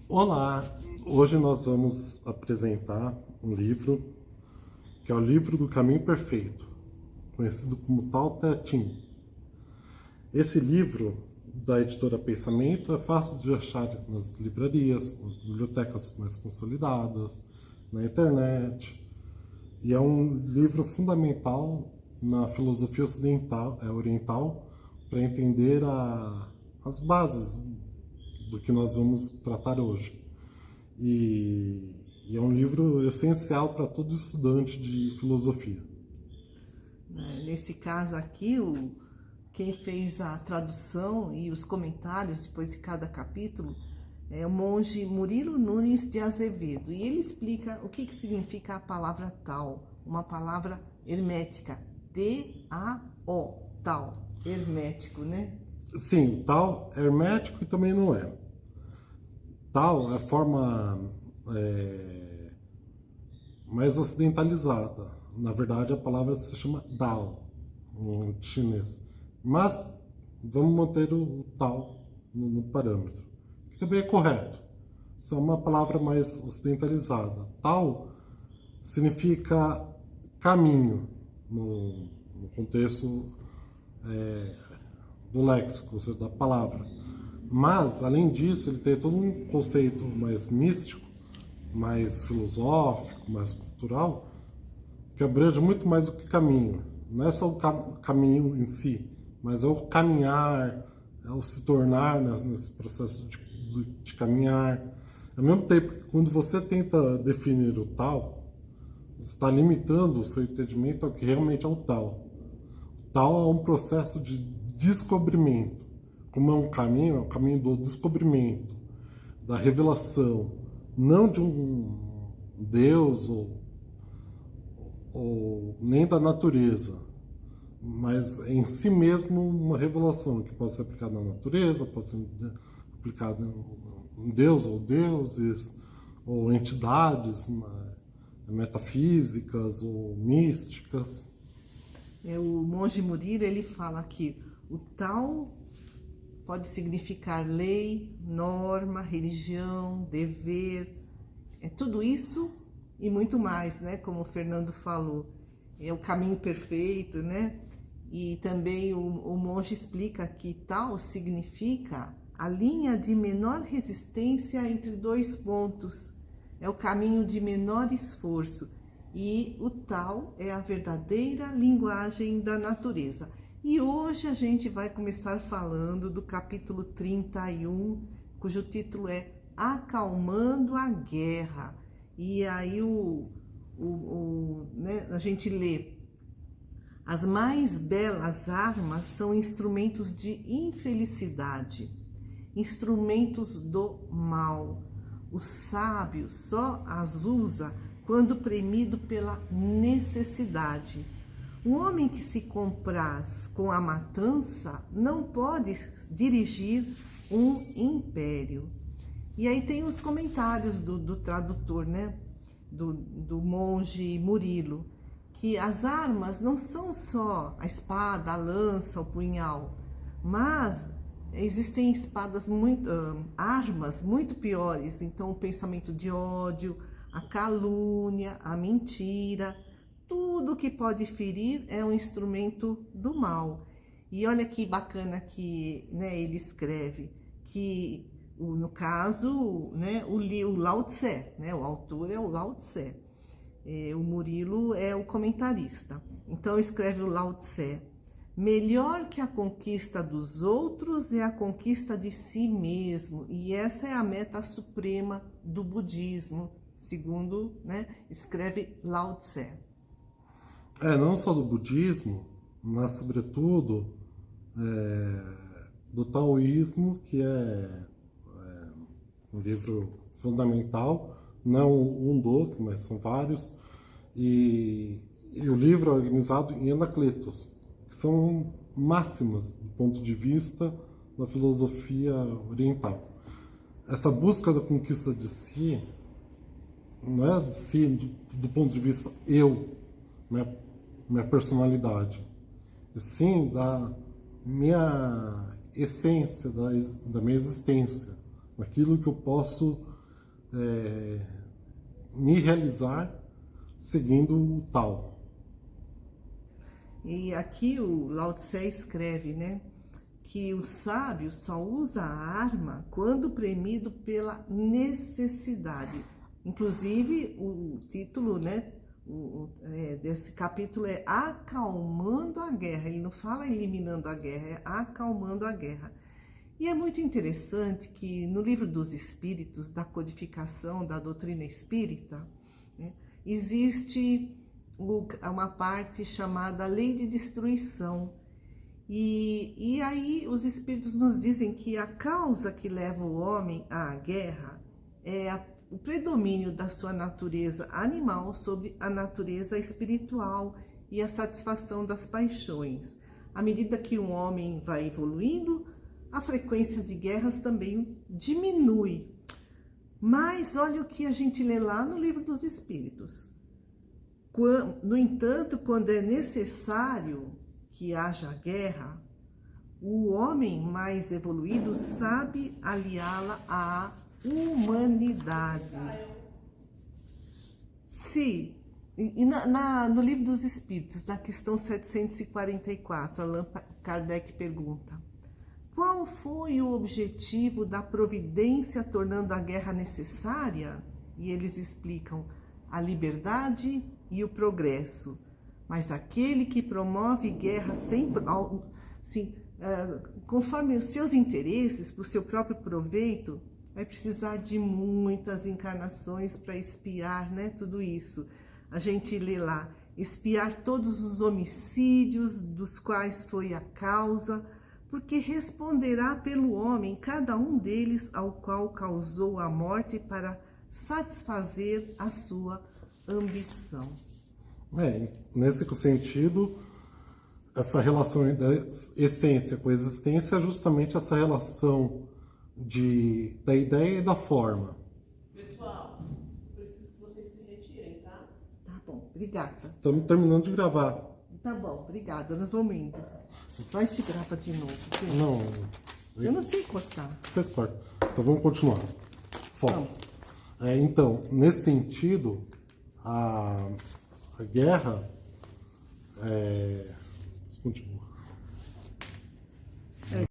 Olá! Hoje nós vamos apresentar um livro que é o Livro do Caminho Perfeito, conhecido como Tao Te Ching. Esse livro, da editora Pensamento, é fácil de achar nas livrarias, nas bibliotecas mais consolidadas, na internet, e é um livro fundamental na filosofia oriental para entender as bases do que nós vamos tratar hoje. E é um livro essencial para todo estudante de filosofia. Nesse caso aqui, quem fez a tradução e os comentários depois de cada capítulo é o monge Murilo Nunes de Azevedo. E ele explica o que significa a palavra Tao, uma palavra hermética, T-A-O, Tao, hermético, né? Sim, Tao é hermético e também não é. Tao é a forma mais ocidentalizada. Na verdade, a palavra se chama Dao, em chinês. Mas vamos manter o Tao no parâmetro, que também é correto. Isso é uma palavra mais ocidentalizada. Tao significa caminho, no contexto do léxico, ou seja, da palavra. Mas, além disso, ele tem todo um conceito mais místico, mais filosófico, mais cultural, que abrange muito mais do que caminho. Não é só o caminho em si, mas é o caminhar, é o se tornar nesse processo de caminhar. Ao mesmo tempo que quando você tenta definir o tal, você está limitando o seu entendimento ao que realmente é o tal. O tal é um processo de descobrimento. Como é o caminho do descobrimento, da revelação, não de um Deus ou nem da natureza, mas em si mesmo uma revelação que pode ser aplicada na natureza, pode ser aplicada em Deus ou deuses, ou entidades metafísicas ou místicas. O monge Murilo, ele fala que o Tao pode significar lei, norma, religião, dever, tudo isso e muito mais, né? Como o Fernando falou, é o caminho perfeito, né? E também o monge explica que Tao significa a linha de menor resistência entre dois pontos, é o caminho de menor esforço, e o Tao é a verdadeira linguagem da natureza. E hoje a gente vai começar falando do capítulo 31, cujo título é Acalmando a Guerra. E aí né, a gente lê: as mais belas armas são instrumentos de infelicidade, instrumentos do mal. O sábio só as usa quando premido pela necessidade. O homem que se compraz com a matança não pode dirigir um império. E aí tem os comentários do tradutor, né? Do monge Murilo, que as armas não são só a espada, a lança, o punhal, mas existem armas muito piores. Então, o pensamento de ódio, a calúnia, a mentira, tudo que pode ferir é um instrumento do mal. E olha que bacana que, né, ele escreve que, no caso, né, o Lao Tse, né, o autor é o Lao Tse, o Murilo é o comentarista. Então escreve o Lao Tse: melhor que a conquista dos outros é a conquista de si mesmo, e essa é a meta suprema do budismo, segundo, né, escreve Lao Tse. Não só do budismo, mas sobretudo do taoísmo, que é um livro fundamental, não um dos, mas são vários, e o livro é organizado em Anacletos, que são máximas do ponto de vista da filosofia oriental. Essa busca da conquista de si, não é de si do ponto de vista eu, minha personalidade, e sim da minha essência, da minha existência, daquilo que eu posso me realizar seguindo o tal. E aqui o Lao Tse escreve, né, que o sábio só usa a arma quando premido pela necessidade. Inclusive, o título, né, desse capítulo é Acalmando a Guerra. Ele não fala eliminando a guerra, é acalmando a guerra. E é muito interessante que no Livro dos Espíritos, da codificação da doutrina espírita, né, existe uma parte chamada Lei de Destruição. E aí os Espíritos nos dizem que a causa que leva o homem à guerra é o predomínio da sua natureza animal sobre a natureza espiritual e a satisfação das paixões. À medida que um homem vai evoluindo, a frequência de guerras também diminui. Mas olha o que a gente lê lá no Livro dos Espíritos. No entanto, quando é necessário que haja guerra, o homem mais evoluído sabe aliá-la à humanidade. Se, no Livro dos Espíritos, na questão 744, Allan Kardec pergunta: qual foi o objetivo da providência tornando a guerra necessária? E eles explicam: a liberdade e o progresso. Mas aquele que promove guerra sempre, conforme os seus interesses, para o seu próprio proveito, vai precisar de muitas encarnações para expiar, né, tudo isso. A gente lê lá: expiar todos os homicídios dos quais foi a causa, porque responderá pelo homem cada um deles ao qual causou a morte para satisfazer a sua ambição. Nesse sentido, essa relação da essência com a existência é justamente essa relação da ideia e da forma. Pessoal, preciso que vocês se retirem, tá? Tá bom, obrigada. Estamos terminando de gravar. Tá bom, obrigada, nós vamos indo. Vai te grava de novo. Sim. Não. Eu não sei cortar. Fez parte. Então vamos continuar. Foco. Então, nesse sentido, a guerra... Vamos continuar.